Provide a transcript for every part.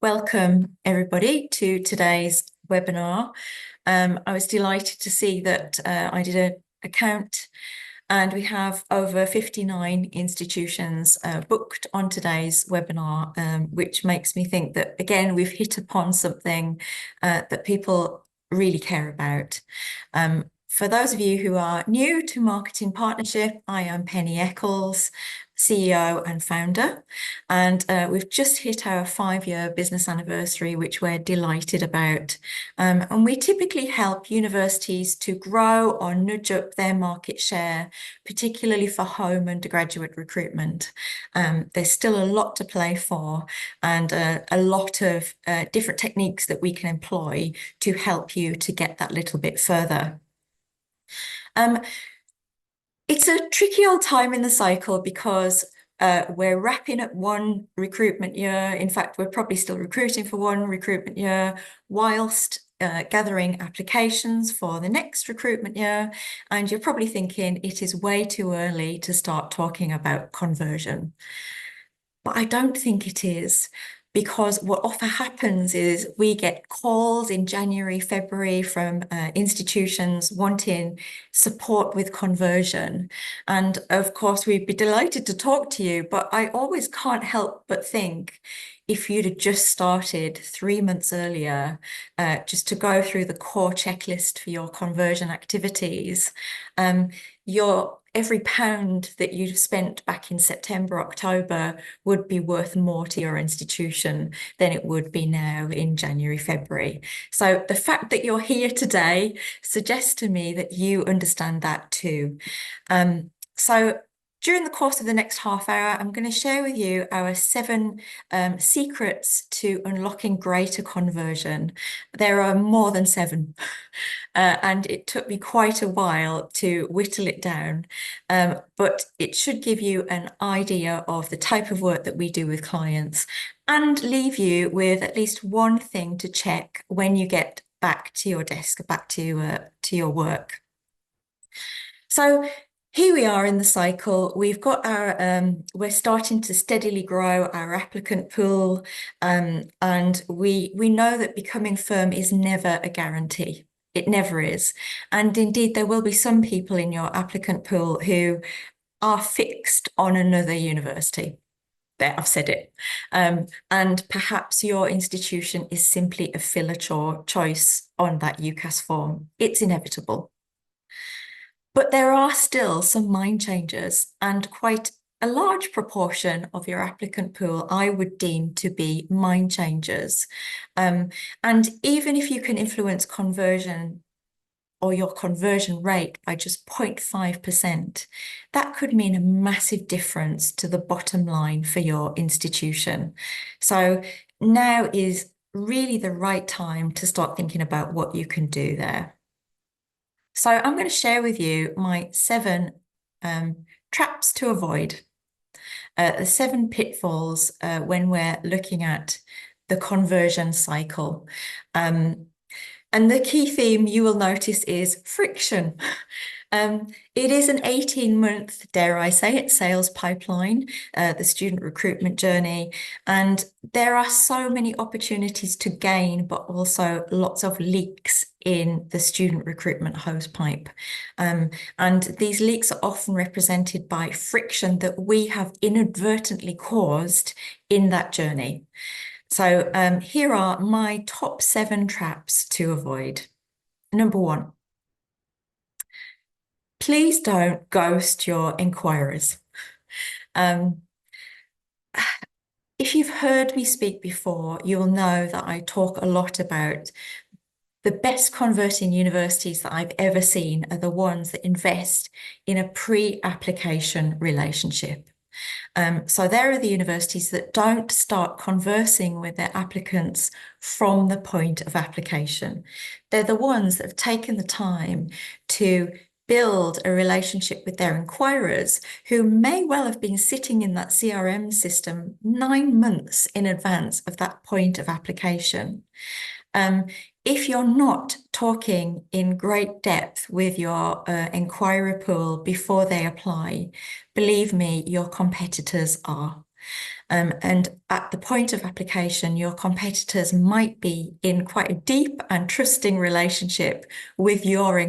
Welcome, everybody, to today's webinar. I was delighted to see that I did a count, and we have over 59 institutions booked on today's webinar, which makes me think that, again, we've hit upon something that people really care about. For those of you who are new to Marketing Partnership, I am Penny Eccles, CEO and founder, and we've just hit our 5-year business anniversary, which we're delighted about. And we typically help universities to grow or nudge up their market share, particularly for home undergraduate recruitment. There's still a lot to play for, and a lot of different techniques that we can employ to help you to get that little bit further. It's a tricky old time in the cycle because we're wrapping up one recruitment year. In fact, we're probably still recruiting for one recruitment year whilst gathering applications for the next recruitment year. And you're probably thinking it is way too early to start talking about conversion. But I don't think it is, because what often happens is we get calls in January, February from institutions wanting support with conversion. And of course, we'd be delighted to talk to you, but I always can't help but think if you'd have just started 3 months earlier, just to go through the core checklist for your conversion activities, every pound that you'd have spent back in September, October would be worth more to your institution than it would be now in January, February. So the fact that you're here today suggests to me that you understand that too. So during the course of the next half hour, I'm going to share with you our 7 secrets to unlocking greater conversion. There are more than 7, and it took me quite a while to whittle it down, but it should give you an idea of the type of work that we do with clients and leave you with at least one thing to check when you get back to your desk, back to your work. So here we are in the cycle. We've got we're starting to steadily grow our applicant pool, and we know that becoming firm is never a guarantee. It never is. And indeed, there will be some people in your applicant pool who are fixed on another university. There, I've said it. And perhaps your institution is simply a filler choice on that UCAS form. It's inevitable. But there are still some mind changers, and quite a large proportion of your applicant pool I would deem to be mind changers. And even if you can influence conversion or your conversion rate by just 0.5%, that could mean a massive difference to the bottom line for your institution. So now is really the right time to start thinking about what you can do there. So I'm going to share with you my 7 traps to avoid, the 7 pitfalls when we're looking at the conversion cycle. And the key theme you will notice is friction. It is an 18-month, dare I say it, sales pipeline, the student recruitment journey. And there are so many opportunities to gain, but also lots of leaks in the student recruitment hosepipe. And these leaks are often represented by friction that we have inadvertently caused in that journey. So here are my top 7 traps to avoid. Number 1, please don't ghost your inquirers. If you've heard me speak before, you'll know that I talk a lot about the best converting universities that I've ever seen are the ones that invest in a pre-application relationship. So there are the universities that don't start conversing with their applicants from the point of application. They're the ones that have taken the time to build a relationship with their inquirers, who may well have been sitting in that CRM system 9 months in advance of that point of application. If you're not talking in great depth with your inquirer pool before they apply, believe me, your competitors are. And at the point of application, your competitors might be in quite a deep and trusting relationship with your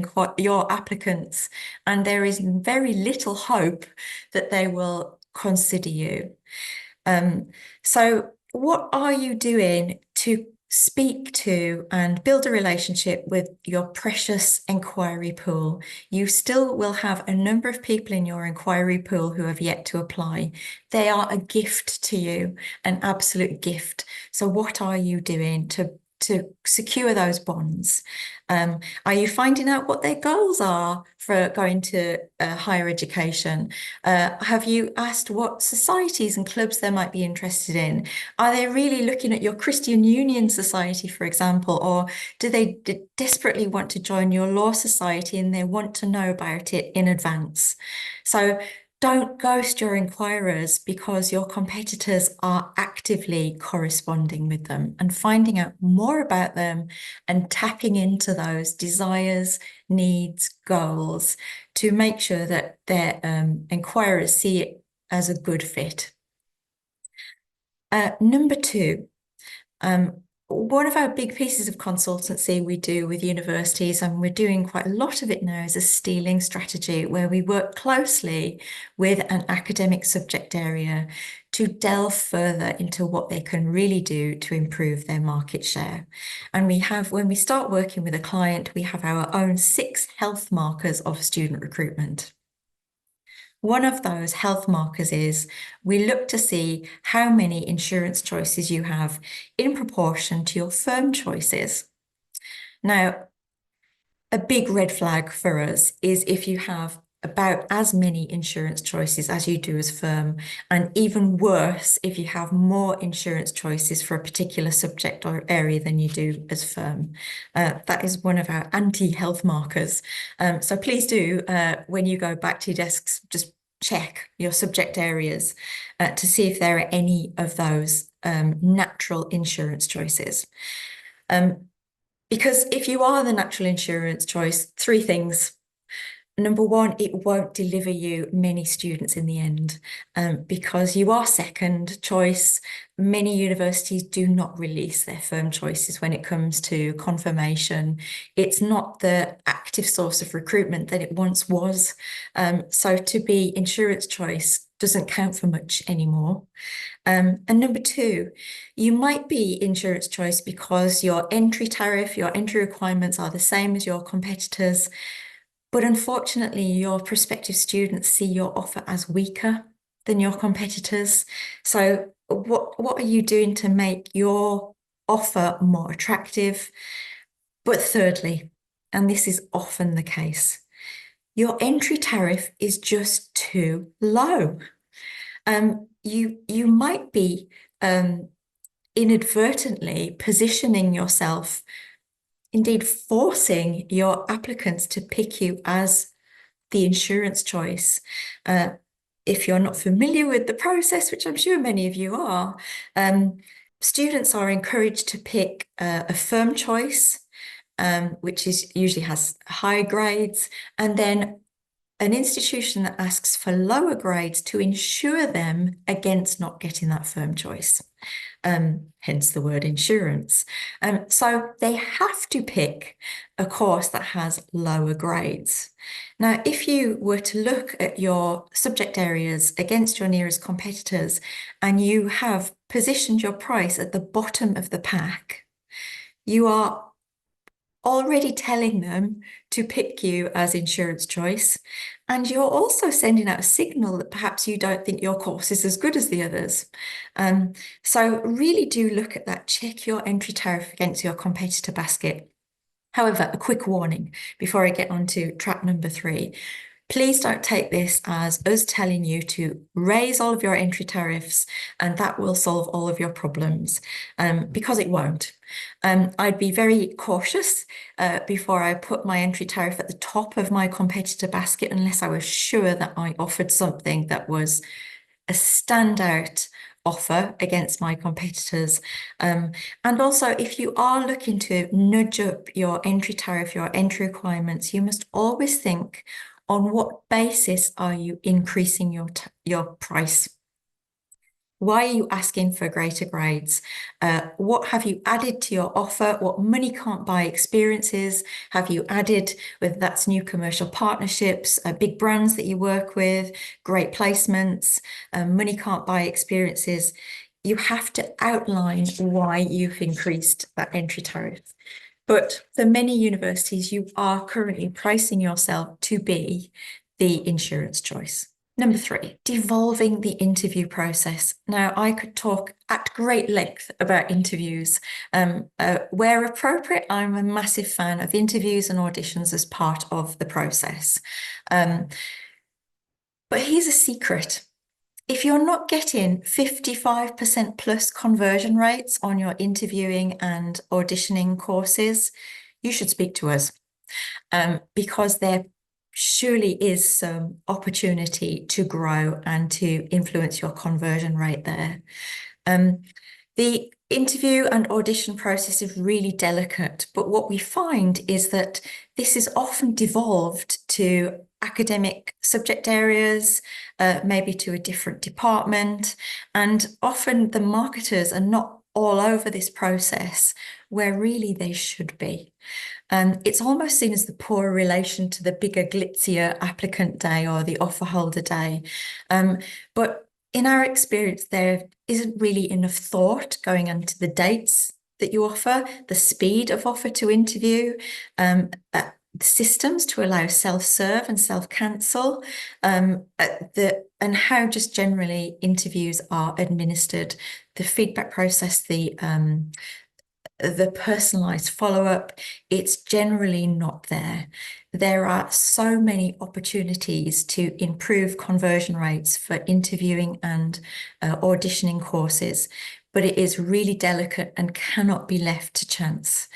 applicants, and there is very little hope that they will consider you. So what are you doing to speak to and build a relationship with your precious inquiry pool? You still will have a number of people in your inquiry pool who have yet to apply. They are a gift to you, an absolute gift. So what are you doing to secure those bonds? Are you finding out what their goals are for going to higher education? Have you asked what societies and clubs they might be interested in? Are they really looking at your Christian Union Society, for example, or do they desperately want to join your law society and they want to know about it in advance? So don't ghost your inquirers, because your competitors are actively corresponding with them and finding out more about them and tapping into those desires, needs, goals to make sure that their inquirers see it as a good fit. Number two, one of our big pieces of consultancy we do with universities, and we're doing quite a lot of it now, is a stealing strategy, where we work closely with an academic subject area to delve further into what they can really do to improve their market share. And when we start working with a client, we have our own 6 health markers of student recruitment. One of those health markers is we look to see how many insurance choices you have in proportion to your firm choices. Now, a big red flag for us is if you have about as many insurance choices as you do as firm, and even worse if you have more insurance choices for a particular subject or area than you do as firm. That is one of our anti-health markers. So please do, when you go back to your desks, just check your subject areas to see if there are any of those natural insurance choices. Because if you are the natural insurance choice, 3 things. Number one, it won't deliver you many students in the end, because you are second choice. Many universities do not release their firm choices when it comes to confirmation. It's not the active source of recruitment that it once was. So to be insurance choice doesn't count for much anymore. And number 2, you might be insurance choice because your entry tariff, your entry requirements are the same as your competitors. But unfortunately, your prospective students see your offer as weaker than your competitors. So what are you doing to make your offer more attractive? But thirdly, and this is often the case, your entry tariff is just too low. You might be inadvertently positioning yourself, indeed forcing your applicants to pick you as the insurance choice. If you're not familiar with the process, which I'm sure many of you are, students are encouraged to pick a firm choice, which usually has high grades, and then an institution that asks for lower grades to insure them against not getting that firm choice. Hence the word insurance. So they have to pick a course that has lower grades. Now, if you were to look at your subject areas against your nearest competitors and you have positioned your price at the bottom of the pack, you are already telling them to pick you as insurance choice. And you're also sending out a signal that perhaps you don't think your course is as good as the others. So really do look at that. Check your entry tariff against your competitor basket. However, a quick warning before I get on to trap number 3. Please don't take this as us telling you to raise all of your entry tariffs and that will solve all of your problems, because it won't. I'd be very cautious before I put my entry tariff at the top of my competitor basket unless I was sure that I offered something that was a standout offer against my competitors. And also, if you are looking to nudge up your entry tariff, your entry requirements, you must always think, on what basis are you increasing your price? Why are you asking for greater grades? What have you added to your offer? What money can't buy experiences have you added, whether that's new commercial partnerships, big brands that you work with, great placements, money can't buy experiences. You have to outline why you've increased that entry tariff. But for many universities, you are currently pricing yourself to be the insurance choice. Number 3, devolving the interview process. Now, I could talk at great length about interviews. Where appropriate, I'm a massive fan of interviews and auditions as part of the process. But here's a secret. If you're not getting 55% plus conversion rates on your interviewing and auditioning courses, you should speak to us, because there surely is some opportunity to grow and to influence your conversion rate there. The interview and audition process is really delicate, but what we find is that this is often devolved to academic subject areas, maybe to a different department, and often the marketers are not all over this process where really they should be. It's almost seen as the poor relation to the bigger, glitzier applicant day or the offer holder day. But in our experience, there isn't really enough thought going into the dates that you offer, the speed of offer to interview, systems to allow self-serve and self-cancel, and how just generally interviews are administered, the feedback process, the personalized follow-up, it's generally not there. There are so many opportunities to improve conversion rates for interviewing and auditioning courses, but it is really delicate and cannot be left to chance.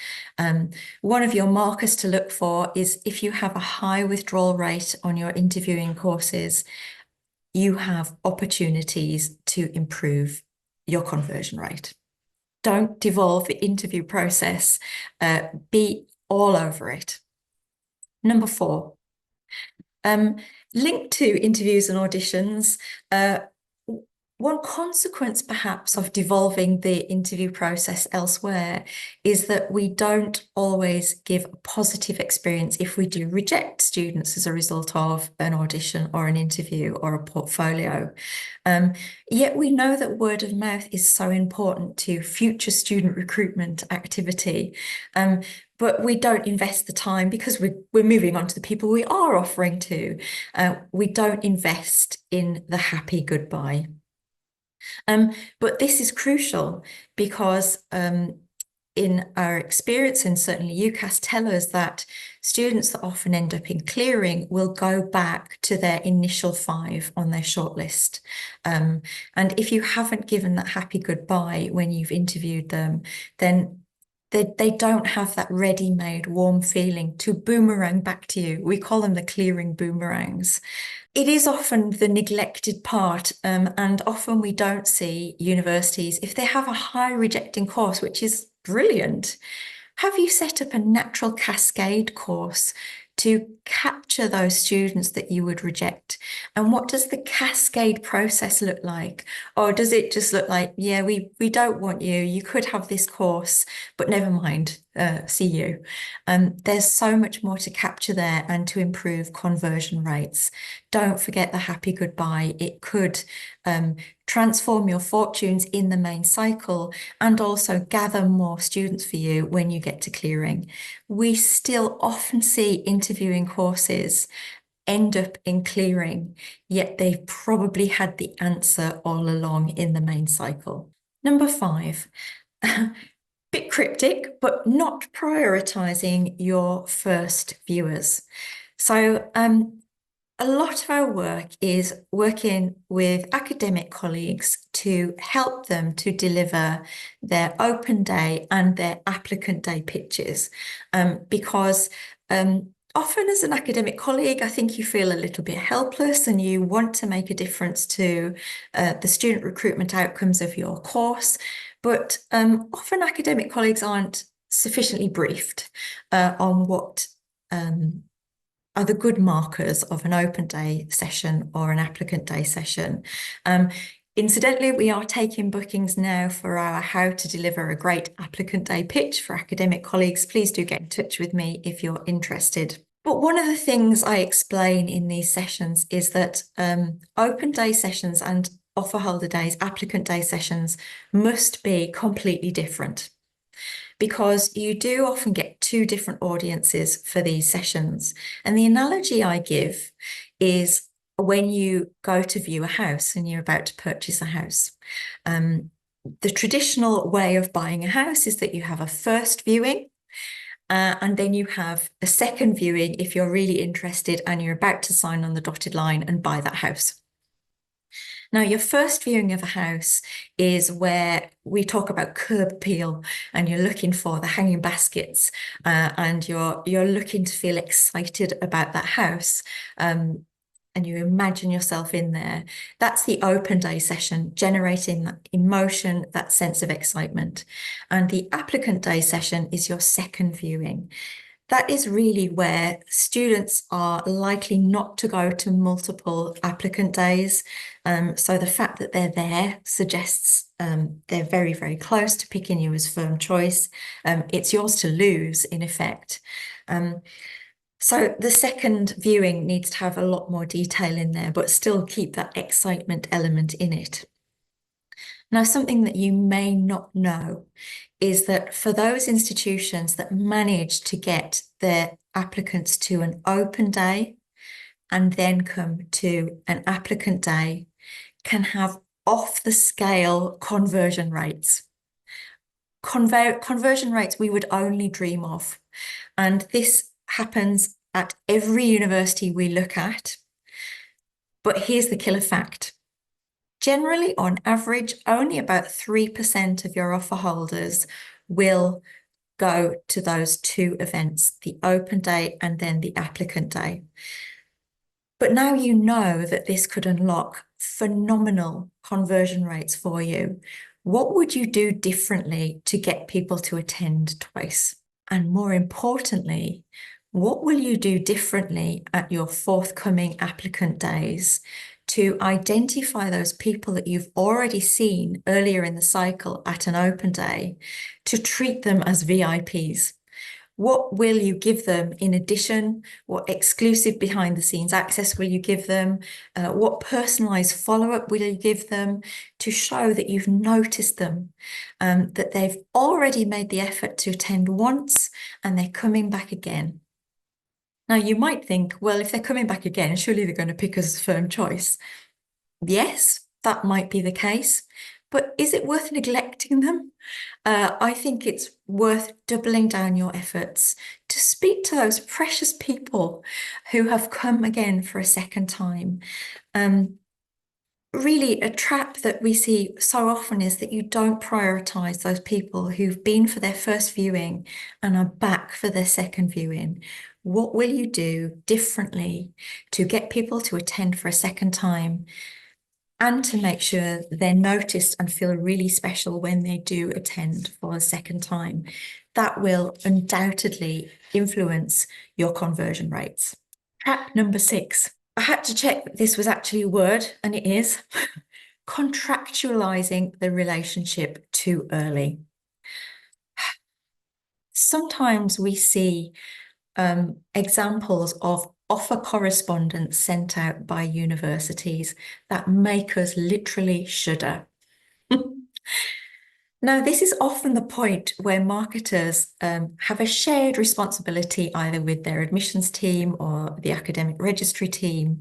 One of your markers to look for is if you have a high withdrawal rate on your interviewing courses, you have opportunities to improve your conversion rate. Don't devolve the interview process, be all over it. Number 4, linked to interviews and auditions, one consequence perhaps of devolving the interview process elsewhere is that we don't always give a positive experience if we do reject students as a result of an audition or an interview or a portfolio. Yet we know that word of mouth is so important to future student recruitment activity. But we don't invest the time because we're moving on to the people we are offering to. We don't invest in the happy goodbye. But this is crucial because in our experience, and certainly UCAS tell us that students that often end up in clearing will go back to their initial 5 on their shortlist. And if you haven't given that happy goodbye when you've interviewed them, then they don't have that ready-made warm feeling to boomerang back to you. We call them the clearing boomerangs. It is often the neglected part, and often we don't see universities, if they have a high rejecting course, which is brilliant, have you set up a natural cascade course to capture those students that you would reject? And what does the cascade process look like? Or does it just look like, yeah, we don't want you, you could have this course, but never mind, see you. There's so much more to capture there and to improve conversion rates. Don't forget the happy goodbye. It could transform your fortunes in the main cycle and also gather more students for you when you get to clearing. We still often see interviewing courses end up in clearing, yet they've probably had the answer all along in the main cycle. Number 5, bit cryptic, but not prioritizing your first viewers. So a lot of our work is working with academic colleagues to help them to deliver their open day and their applicant day pitches, because often as an academic colleague, I think you feel a little bit helpless and you want to make a difference to the student recruitment outcomes of your course, but often academic colleagues aren't sufficiently briefed on what are the good markers of an open day session or an applicant day session. Incidentally, we are taking bookings now for our How to Deliver a Great Applicant Day pitch for academic colleagues. Please do get in touch with me if you're interested. But one of the things I explain in these sessions is that open day sessions and offer holder days, applicant day sessions must be completely different, because you do often get two different audiences for these sessions. And the analogy I give is when you go to view a house and you're about to purchase a house. The traditional way of buying a house is that you have a first viewing, and then you have a second viewing if you're really interested and you're about to sign on the dotted line and buy that house. Now, your first viewing of a house is where we talk about curb appeal, and you're looking for the hanging baskets, and you're looking to feel excited about that house. And you imagine yourself in there. That's the open day session, generating that emotion, that sense of excitement. And the applicant day session is your second viewing. That is really where students are likely not to go to multiple applicant days. So the fact that they're there suggests they're very, very close to picking you as firm choice. It's yours to lose, in effect. So the second viewing needs to have a lot more detail in there, but still keep that excitement element in it. Now, something that you may not know is that for those institutions that manage to get their applicants to an open day and then come to an applicant day can have off the scale conversion rates. Conversion rates we would only dream of. And this happens at every university we look at. But here's the killer fact. Generally, on average, only about 3% of your offer holders will go to those two events, the open day and then the applicant day. But now you know that this could unlock phenomenal conversion rates for you. What would you do differently to get people to attend twice? And more importantly, what will you do differently at your forthcoming applicant days to identify those people that you've already seen earlier in the cycle at an open day to treat them as VIPs? What will you give them in addition? What exclusive behind the scenes access will you give them? What personalized follow-up will you give them to show that you've noticed them, that they've already made the effort to attend once and they're coming back again? Now, you might think, well, if they're coming back again, surely they're going to pick us as firm choice. Yes, that might be the case, but is it worth neglecting them? I think it's worth doubling down your efforts to speak to those precious people who have come again for a second time. Really, a trap that we see so often is that you don't prioritize those people who've been for their first viewing and are back for their second viewing. What will you do differently to get people to attend for a second time and to make sure they're noticed and feel really special when they do attend for a second time? That will undoubtedly influence your conversion rates. Trap number 6. I had to check that this was actually a word, and it is contractualizing the relationship too early. Sometimes we see examples of offer correspondence sent out by universities that make us literally shudder. Now, this is often the point where marketers have a shared responsibility either with their admissions team or the academic registry team.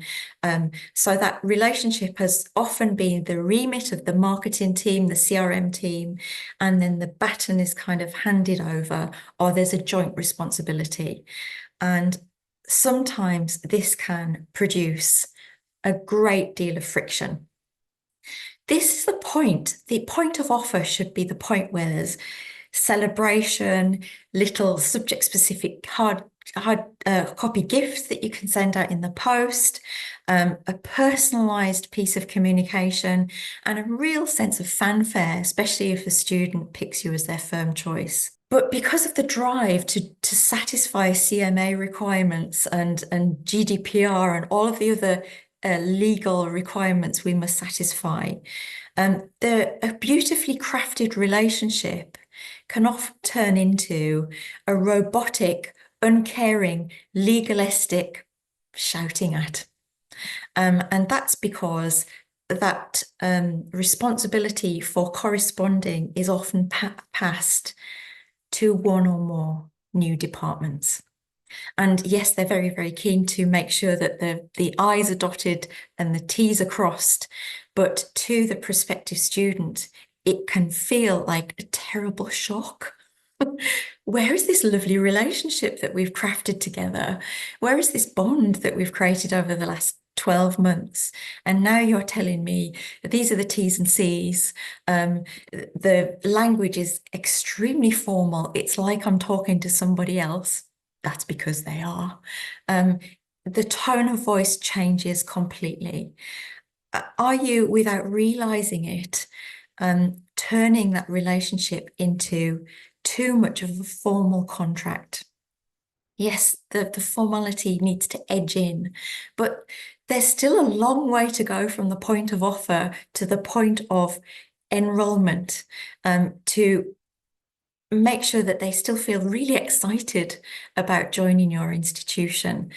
So that relationship has often been the remit of the marketing team, the CRM team, and then the baton is kind of handed over, or there's a joint responsibility. And sometimes this can produce a great deal of friction. This is the point. The point of offer should be the point where there's celebration, little subject-specific hard copy gifts that you can send out in the post, a personalized piece of communication, and a real sense of fanfare, especially if a student picks you as their firm choice. But because of the drive to satisfy CMA requirements and GDPR and all of the other legal requirements we must satisfy, A beautifully crafted relationship can often turn into a robotic, uncaring, legalistic shouting at. And that's because that responsibility for corresponding is often passed to one or more new departments. And yes, they're very, very keen to make sure that the I's are dotted and the T's are crossed. But to the prospective student, it can feel like a terrible shock. Where is this lovely relationship that we've crafted together? Where is this bond that we've created over the last 12 months? And now you're telling me that these are the T's and C's. The language is extremely formal. It's like I'm talking to somebody else. That's because they are. The tone of voice changes completely. Are you, without realizing it, turning that relationship into too much of a formal contract? Yes, the formality needs to edge in, but there's still a long way to go from the point of offer to the point of enrollment, to make sure that they still feel really excited about joining your institution.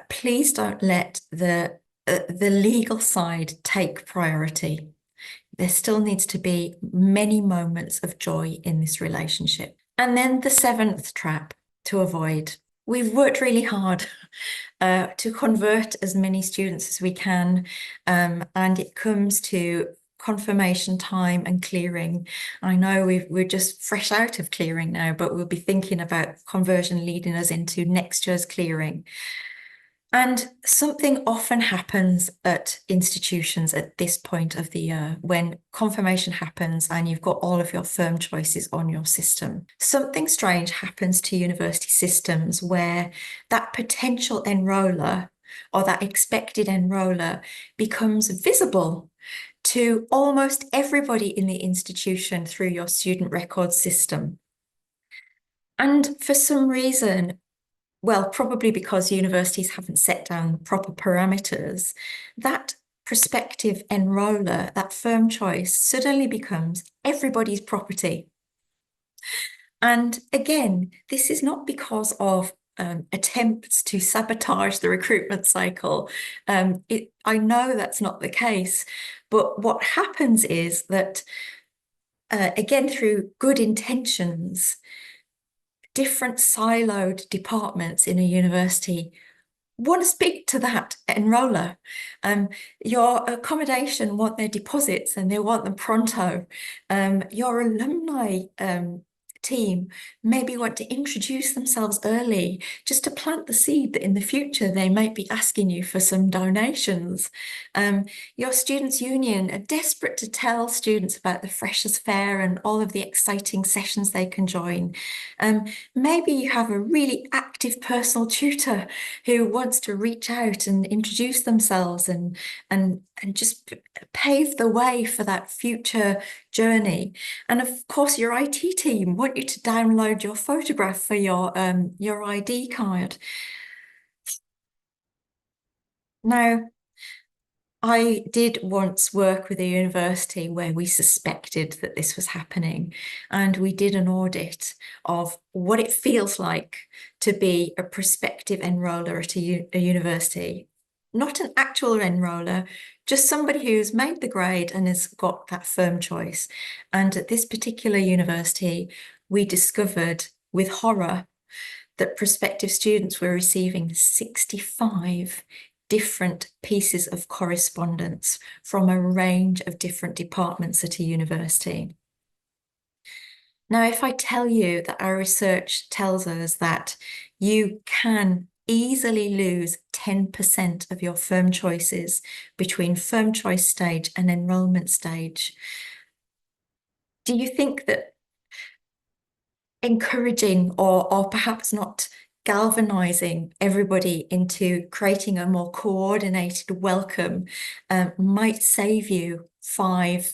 Please don't let the legal side take priority. There still needs to be many moments of joy in this relationship. And then the seventh trap to avoid. We've worked really hard to convert as many students as we can, and it comes to confirmation time and clearing. I know we're just fresh out of clearing now, but we'll be thinking about conversion leading us into next year's clearing. And something often happens at institutions at this point of the year when confirmation happens and you've got all of your firm choices on your system. Something strange happens to university systems where that potential enroller or that expected enroller becomes visible to almost everybody in the institution through your student record system. And for some reason, well, probably because universities haven't set down proper parameters, that prospective enroller, that firm choice, suddenly becomes everybody's property. And again, this is not because of attempts to sabotage the recruitment cycle. I know that's not the case, but what happens is that, again, through good intentions, different siloed departments in a university want to speak to that enroller. Your accommodation want their deposits and they want them pronto. Your alumni team maybe want to introduce themselves early just to plant the seed that in the future they might be asking you for some donations. Your students' union are desperate to tell students about the Freshers' Fair and all of the exciting sessions they can join. Maybe you have a really active personal tutor who wants to reach out and introduce themselves and just pave the way for that future journey. And of course, your IT team want you to download your photograph for your ID card. Now, I did once work with a university where we suspected that this was happening, and we did an audit of what it feels like to be a prospective enroller at a university. Not an actual enroller, just somebody who's made the grade and has got that firm choice. And at this particular university, we discovered with horror that prospective students were receiving 65 different pieces of correspondence from a range of different departments at a university. Now, if I tell you that our research tells us that you can easily lose 10% of your firm choices between firm choice stage and enrollment stage, do you think that encouraging or perhaps not galvanizing everybody into creating a more coordinated welcome might save you 5-6%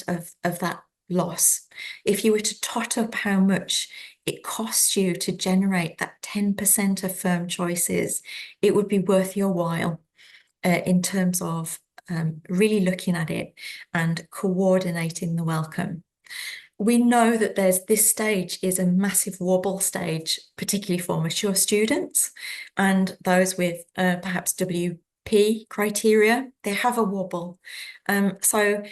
of that loss? If you were to tot up how much it costs you to generate that 10% of firm choices, it would be worth your while in terms of really looking at it and coordinating the welcome. We know that this stage is a massive wobble stage, particularly for mature students and those with perhaps WP criteria. They have a wobble. So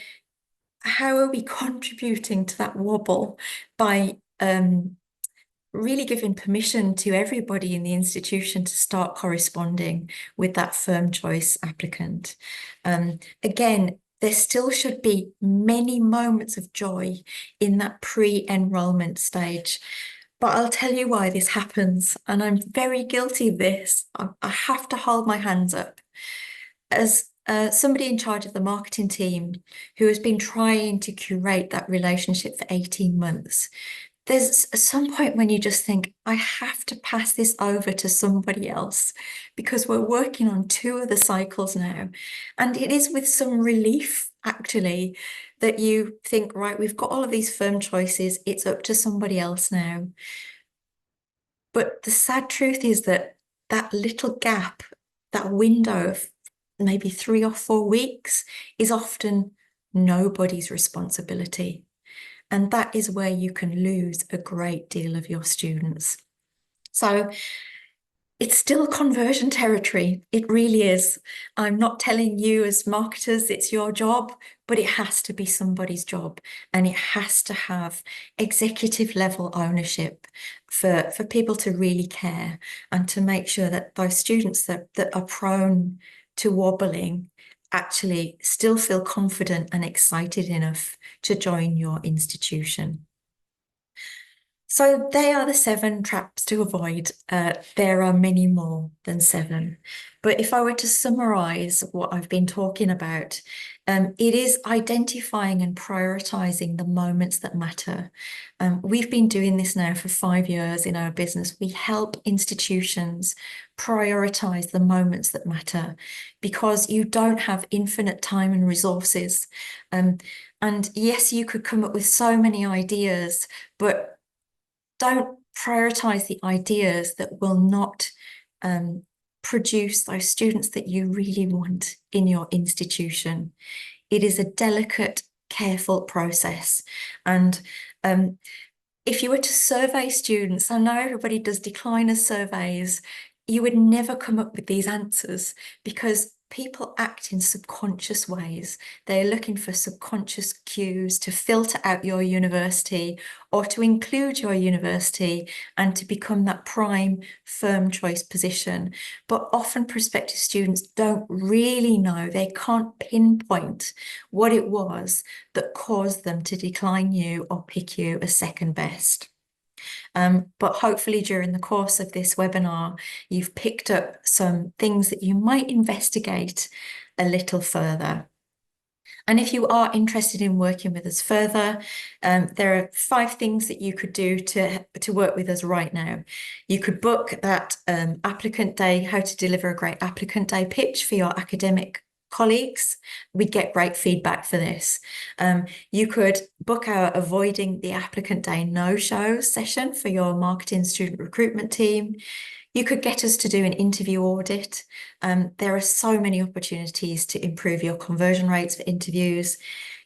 how are we contributing to that wobble by really giving permission to everybody in the institution to start corresponding with that firm choice applicant? Again, there still should be many moments of joy in that pre-enrollment stage. But I'll tell you why this happens, and I'm very guilty of this. I have to hold my hands up. As somebody in charge of the marketing team who has been trying to curate that relationship for 18 months, there's some point when you just think, I have to pass this over to somebody else because we're working on 2 of the cycles now. And it is with some relief, actually, that you think, right, we've got all of these firm choices. It's up to somebody else now. But the sad truth is that that little gap, that window of maybe 3 or 4 weeks is often nobody's responsibility. And that is where you can lose a great deal of your students. So it's still conversion territory. It really is. I'm not telling you as marketers it's your job, but it has to be somebody's job. And it has to have executive level ownership for people to really care and to make sure that those students that are prone to wobbling actually still feel confident and excited enough to join your institution. So they are the 7 traps to avoid. There are many more than 7. But if I were to summarize what I've been talking about, it is identifying and prioritizing the moments that matter. We've been doing this now for 5 years in our business. We help institutions prioritize the moments that matter because you don't have infinite time and resources. And yes, you could come up with so many ideas, but don't prioritize the ideas that will not produce those students that you really want in your institution. It is a delicate, careful process. And if you were to survey students, I know everybody does decliner surveys, you would never come up with these answers because people act in subconscious ways. They're looking for subconscious cues to filter out your university or to include your university and to become that prime firm choice position. But often prospective students don't really know, they can't pinpoint what it was that caused them to decline you or pick you as second best. But hopefully during the course of this webinar, you've picked up some things that you might investigate a little further. And if you are interested in working with us further, there are 5 things that you could do to work with us right now. You could book that applicant day, how to deliver a great applicant day pitch for your academic colleagues. We'd get great feedback for this. You could book our Avoiding the Applicant Day No-Shows session for your marketing student recruitment team. You could get us to do an interview audit. There are so many opportunities to improve your conversion rates for interviews.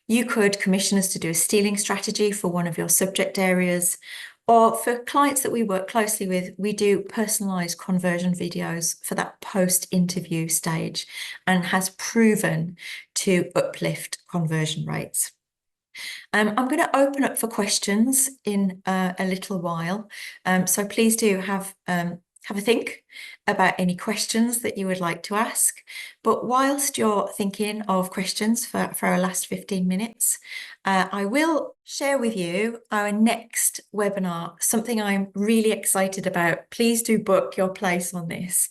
You could commission us to do a stealing strategy for one of your subject areas. Or for clients that we work closely with, we do personalized conversion videos for that post-interview stage and has proven to uplift conversion rates. I'm going to open up for questions in a little while. So please do have a think about any questions that you would like to ask. But whilst you're thinking of questions for our last 15 minutes, I will share with you our next webinar, something I'm really excited about. Please do book your place on this.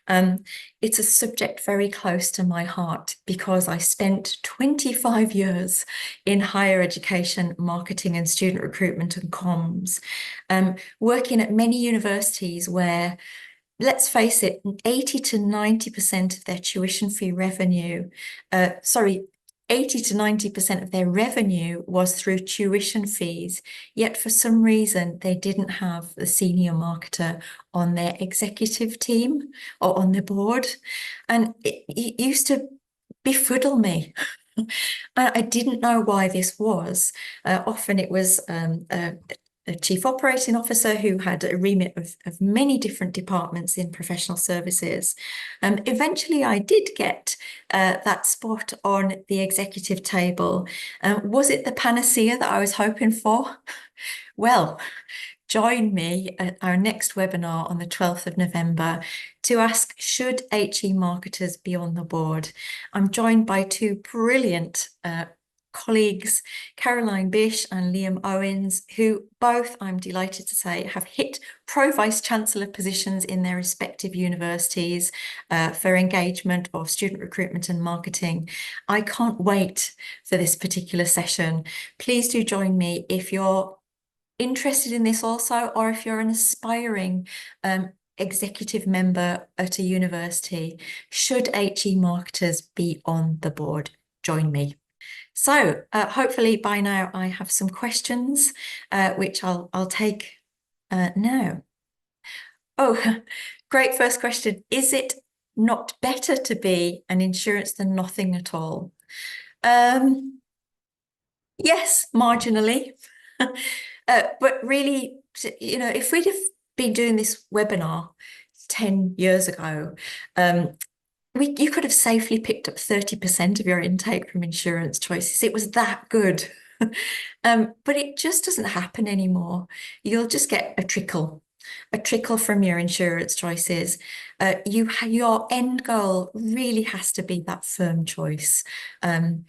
It's a subject very close to my heart because I spent 25 years in higher education, marketing and student recruitment and comms, working at many universities where, let's face it, 80 to 90% of their tuition fee revenue, 80 to 90% of their revenue was through tuition fees, yet for some reason they didn't have the senior marketer on their executive team or on their board. And it used to befuddle me. I didn't know why this was. Often it was a chief operating officer who had a remit of many different departments in professional services. Eventually, I did get that spot on the executive table. Was it the panacea that I was hoping for? Well, join me at our next webinar on the 12th of November to ask, should HE marketers be on the board? I'm joined by two brilliant colleagues, Caroline Bish and Liam Owens, who both, I'm delighted to say, have hit Pro-Vice-Chancellor positions in their respective universities for engagement of student recruitment and marketing. I can't wait for this particular session. Please do join me if you're interested in this also, or if you're an aspiring executive member at a university, should HE marketers be on the board? Join me. So hopefully by now I have some questions, which I'll take now. Oh, great first question. Is it not better to be an insurance than nothing at all? Yes, marginally. But really, if we'd have been doing this webinar 10 years ago, you could have safely picked up 30% of your intake from insurance choices. It was that good. But it just doesn't happen anymore. You'll just get a trickle from your insurance choices. Your end goal really has to be that firm choice. And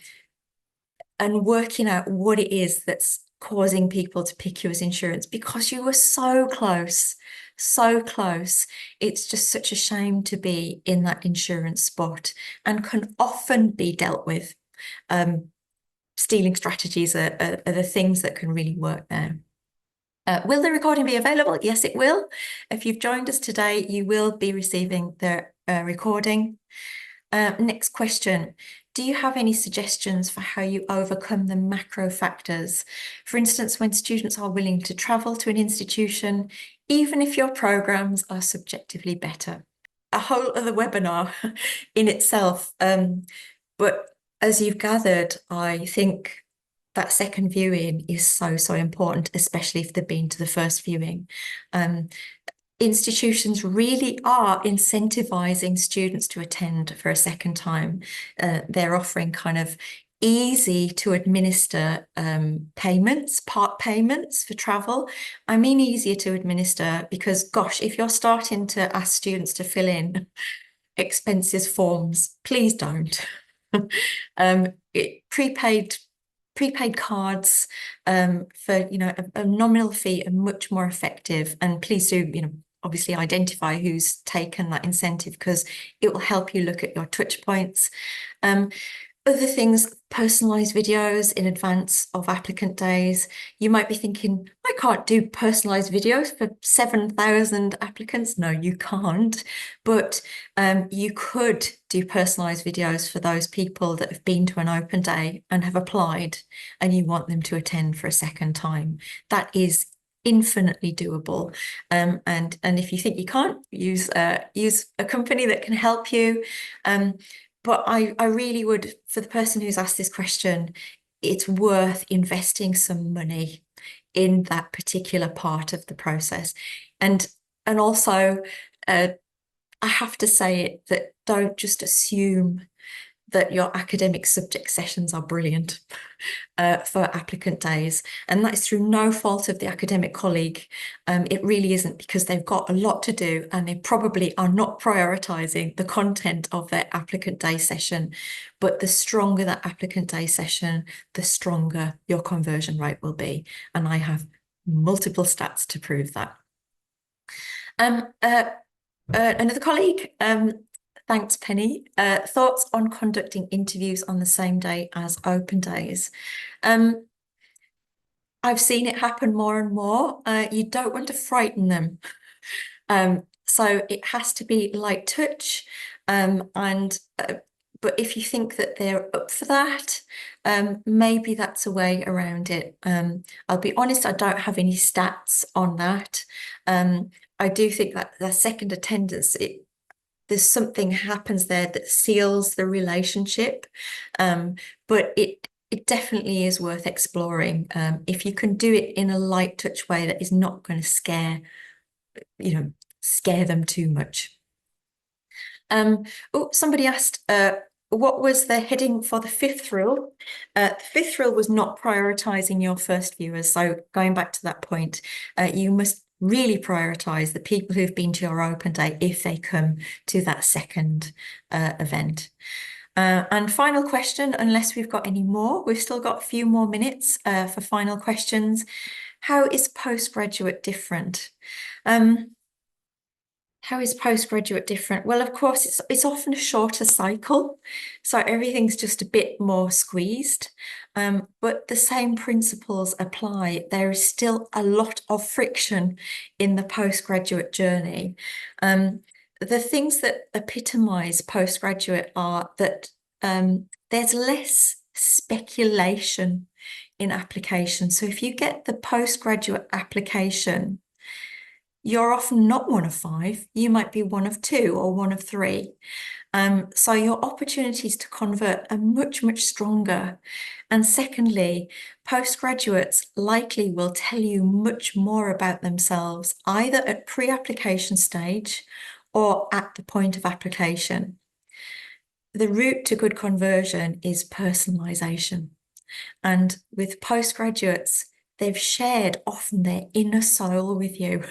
working out what it is that's causing people to pick you as insurance, because you were so close, so close. It's just such a shame to be in that insurance spot, and can often be dealt with. Stealing strategies are the things that can really work there. Will the recording be available? Yes, it will. If you've joined us today, you will be receiving the recording. Next question. Do you have any suggestions for how you overcome the macro factors? For instance, when students are willing to travel to an institution, even if your programs are subjectively better. A whole other webinar in itself. But as you've gathered, I think that second viewing is so, so important, especially if they've been to the first viewing. Institutions really are incentivizing students to attend for a second time. They're offering kind of easy to administer part payments for travel. I mean easier to administer because, gosh, if you're starting to ask students to fill in expenses forms, please don't. Prepaid cards for a nominal fee are much more effective, and please do obviously identify who's taken that incentive, because it will help you look at your touch points. Other things, personalised videos in advance of applicant days. You might be thinking, I can't do personalised videos for 7,000 applicants. No, you can't. But you could do personalised videos for those people that have been to an open day and have applied, and you want them to attend for a second time. That is infinitely doable. And if you think you can't, use a company that can help you. But I really would, for the person who's asked this question, it's worth investing some money in that particular part of the process. And also, I have to say it, that don't just assume that your academic subject sessions are brilliant for applicant days. And that is through no fault of the academic colleague. It really isn't, because they've got a lot to do and they probably are not prioritising the content of their applicant day session. But the stronger that applicant day session, the stronger your conversion rate will be. And I have multiple stats to prove that. Another colleague, thanks, Penny. Thoughts on conducting interviews on the same day as open days? I've seen it happen more and more. You don't want to frighten them. So it has to be light touch. But if you think that they're up for that, maybe that's a way around it. I'll be honest, I don't have any stats on that. I do think that the second attendance, there's something happens there that seals the relationship. But it definitely is worth exploring. If you can do it in a light touch way that is not going to scare them too much. Oh, somebody asked, what was the heading for the fifth rule? The fifth rule was not prioritizing your first viewers. So going back to that point, you must really prioritize the people who've been to your open day if they come to that second event. And final question, unless we've got any more, we've still got a few more minutes for final questions. How is postgraduate different? How is postgraduate different? Well, of course, it's often a shorter cycle, so everything's just a bit more squeezed. But the same principles apply. There is still a lot of friction in the postgraduate journey. The things that epitomize postgraduate are that there's less speculation in application. So if you get the postgraduate application, you're often not one of five, you might be one of two or one of three. So your opportunities to convert are much, much stronger. And secondly, postgraduates likely will tell you much more about themselves, either at pre-application stage or at the point of application. The route to good conversion is personalization. And with postgraduates, they've shared often their inner soul with you.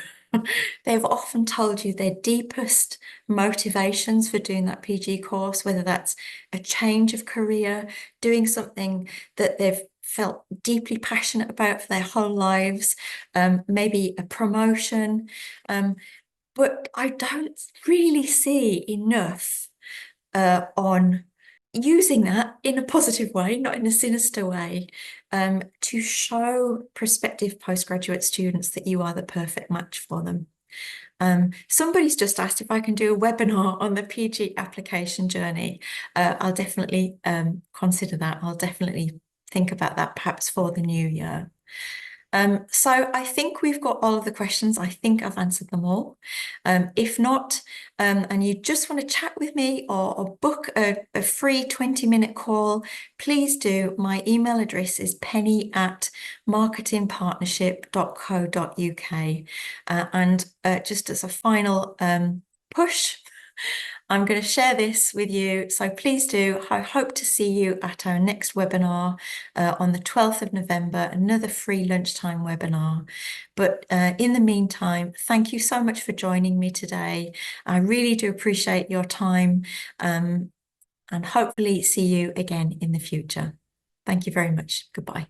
They've often told you their deepest motivations for doing that PG course, whether that's a change of career, doing something that they've felt deeply passionate about for their whole lives, maybe a promotion. But I don't really see enough on using that in a positive way, not in a sinister way, to show prospective postgraduate students that you are the perfect match for them. Somebody's just asked if I can do a webinar on the PG application journey. I'll definitely consider that. I'll definitely think about that perhaps for the new year. So I think we've got all of the questions. I think I've answered them all. If not, and you just want to chat with me or book a free 20-minute call, please do. My email address is penny@marketingpartnership.co.uk. And just as a final push, I'm going to share this with you. So please do. I hope to see you at our next webinar on the 12th of November, another free lunchtime webinar. But in the meantime, thank you so much for joining me today. I really do appreciate your time and hopefully see you again in the future. Thank you very much. Goodbye.